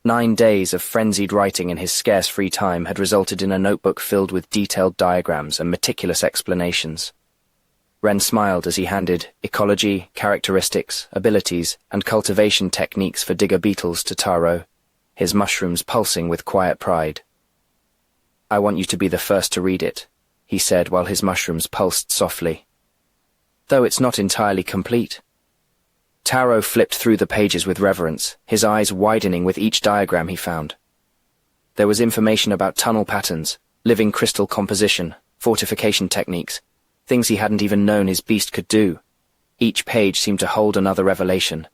9 days of frenzied writing in his scarce free time had resulted in a notebook filled with detailed diagrams and meticulous explanations. Ren smiled as he handed ecology, characteristics, abilities, and cultivation techniques for digger beetles to Taro, his mushrooms pulsing with quiet pride. "I want you to be the first to read it," he said while his mushrooms pulsed softly. "Though it's not entirely complete." Taro flipped through the pages with reverence, his eyes widening with each diagram he found. There was information about tunnel patterns, living crystal composition, fortification techniques, things he hadn't even known his beast could do. Each page seemed to hold another revelation.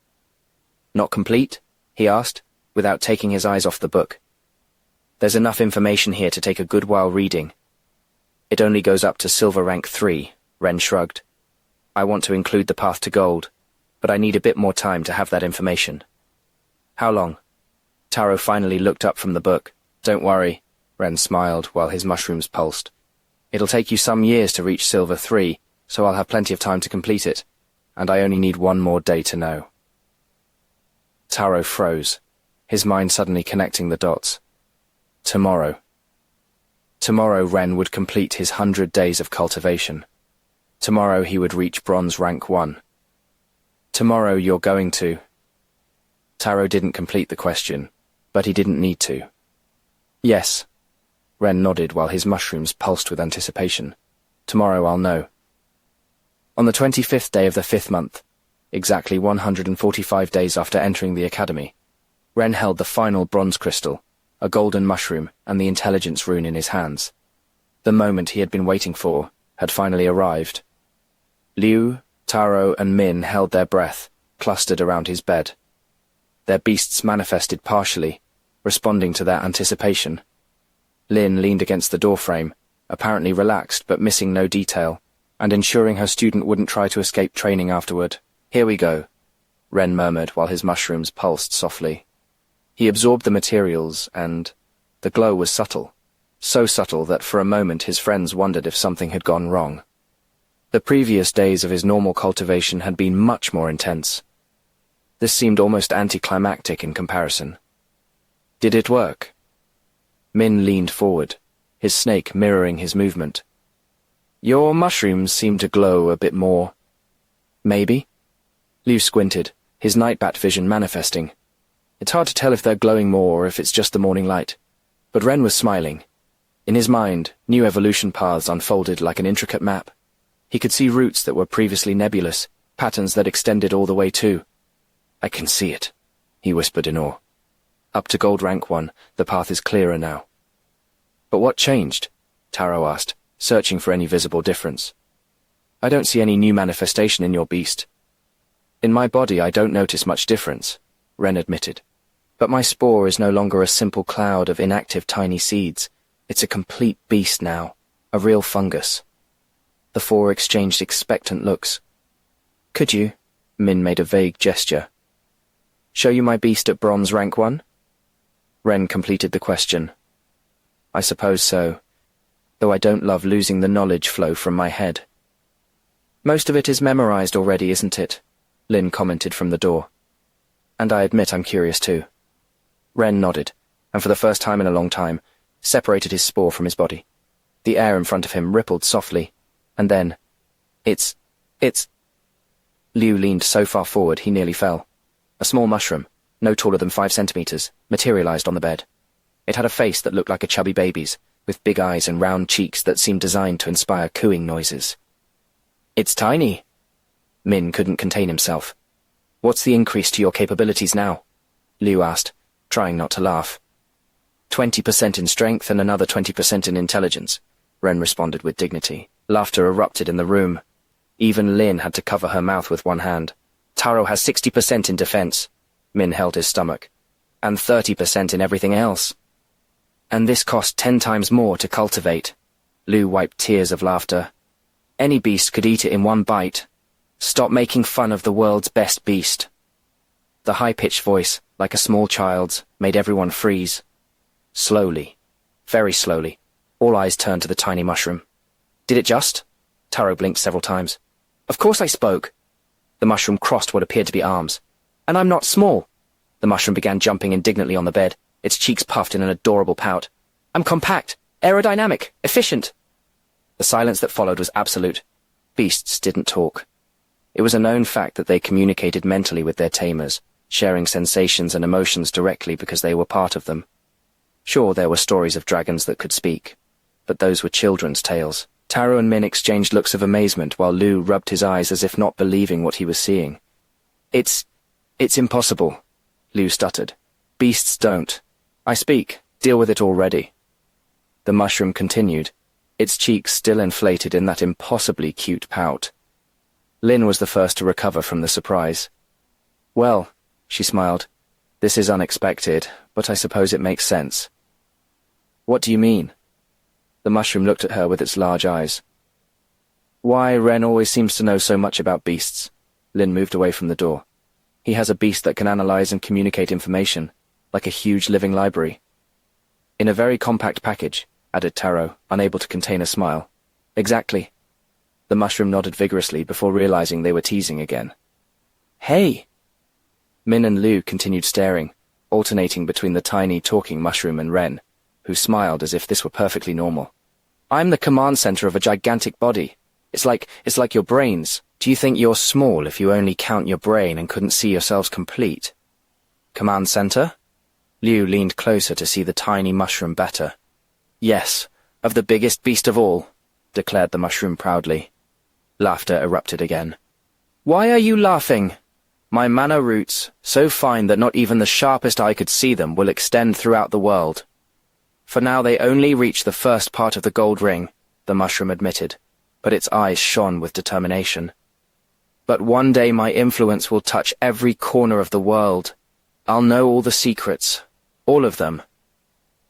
"Not complete?" he asked, without taking his eyes off the book. "There's enough information here to take a good while reading." "It only goes up to Silver Rank 3, Ren shrugged. "I want to include the path to gold, but I need a bit more time to have that information." "How long?" Taro finally looked up from the book. "Don't worry," Ren smiled while his mushrooms pulsed. "It'll take you some years to reach Silver 3, so I'll have plenty of time to complete it, and I only need one more day to know." Taro froze, his mind suddenly connecting the dots. Tomorrow. Tomorrow Ren would complete his 100 days of cultivation. Tomorrow he would reach Bronze Rank 1. "Tomorrow you're going to—" Taro didn't complete the question, but he didn't need to. "Yes." Ren nodded while his mushrooms pulsed with anticipation. "Tomorrow I'll know." On the 25th day of the 5th month, exactly 145 days after entering the academy, Ren held the final bronze crystal, a golden mushroom, and the intelligence rune in his hands. The moment he had been waiting for had finally arrived. Liu, Taro, and Min held their breath, clustered around his bed. Their beasts manifested partially, responding to their anticipation. Lin leaned against the doorframe, apparently relaxed but missing no detail, and ensuring her student wouldn't try to escape training afterward. "Here we go," Ren murmured while his mushrooms pulsed softly. He absorbed the materials, and the glow was subtle, so subtle that for a moment his friends wondered if something had gone wrong. The previous days of his normal cultivation had been much more intense. This seemed almost anticlimactic in comparison. Did it work? Min leaned forward, his snake mirroring his movement. "Your mushrooms seem to glow a bit more." "Maybe?" Liu squinted, his nightbat vision manifesting. It's hard to tell if they're glowing more or if it's just the morning light. But Ren was smiling. In his mind, new evolution paths unfolded like an intricate map. He could see routes that were previously nebulous, patterns that extended all the way to— "I can see it," he whispered in awe. "Up to Gold Rank 1, the path is clearer now." "But what changed?" Taro asked, searching for any visible difference. "I don't see any new manifestation in your beast." "In my body I don't notice much difference," Ren admitted. "But my spore is no longer a simple cloud of inactive tiny seeds. It's a complete beast now, a real fungus." The four exchanged expectant looks. "Could you?" Min made a vague gesture. "Show you my beast at Bronze Rank 1? Ren completed the question. "I suppose so, though I don't love losing the knowledge flow from my head." "Most of it is memorized already, isn't it?" Lin commented from the door. "And I admit I'm curious too." Ren nodded, and for the first time in a long time, separated his spore from his body. The air in front of him rippled softly, and then, It's... Liu leaned so far forward he nearly fell. A small mushroom, no taller than 5 centimeters, materialized on the bed. It had a face that looked like a chubby baby's, with big eyes and round cheeks that seemed designed to inspire cooing noises. "It's tiny." Min couldn't contain himself. "What's the increase to your capabilities now?" Liu asked, trying not to laugh. 20% in strength and another 20% in intelligence," Ren responded with dignity. Laughter erupted in the room. Even Lin had to cover her mouth with one hand. "Taro has 60% in defense." Min held his stomach. "And 30% in everything else. And this cost 10 times more to cultivate." Liu wiped tears of laughter. "Any beast could eat it in one bite. Stop making fun of the world's best beast." The high-pitched voice, like a small child's, made everyone freeze. Slowly, very slowly, all eyes turned to the tiny mushroom. "Did it just?" Taro blinked several times. "Of course I spoke." The mushroom crossed what appeared to be arms. "And I'm not small." The mushroom began jumping indignantly on the bed, its cheeks puffed in an adorable pout. "I'm compact, aerodynamic, efficient." The silence that followed was absolute. Beasts didn't talk. It was a known fact that they communicated mentally with their tamers, sharing sensations and emotions directly because they were part of them. Sure, there were stories of dragons that could speak, but those were children's tales. Taro and Min exchanged looks of amazement while Lou rubbed his eyes as if not believing what he was seeing. It's impossible," Lou stuttered. "Beasts don't. I speak. Deal with it already." The mushroom continued, its cheeks still inflated in that impossibly cute pout. Lin was the first to recover from the surprise. "Well," she smiled, "this is unexpected, but I suppose it makes sense." "What do you mean?" The mushroom looked at her with its large eyes. "Why, Ren always seems to know so much about beasts." Lin moved away from the door. "He has a beast that can analyze and communicate information, like a huge living library." "In a very compact package," added Taro, unable to contain a smile. "Exactly." The mushroom nodded vigorously before realizing they were teasing again. "Hey!" Min and Lu continued staring, alternating between the tiny talking mushroom and Ren, who smiled as if this were perfectly normal. "I'm the command center of a gigantic body. It's like your brains. Do you think you're small if you only count your brain and couldn't see yourselves complete?" "Command center?" Liu leaned closer to see the tiny mushroom better. "Yes, of the biggest beast of all," declared the mushroom proudly. Laughter erupted again. "Why are you laughing? My mana roots, so fine that not even the sharpest eye could see them, will extend throughout the world. For now they only reach the first part of the gold ring," the mushroom admitted, but its eyes shone with determination. "But one day my influence will touch every corner of the world. I'll know all the secrets, all of them."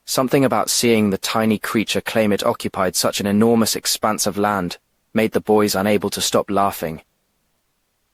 Something about seeing the tiny creature claim it occupied such an enormous expanse of land made the boys unable to stop laughing,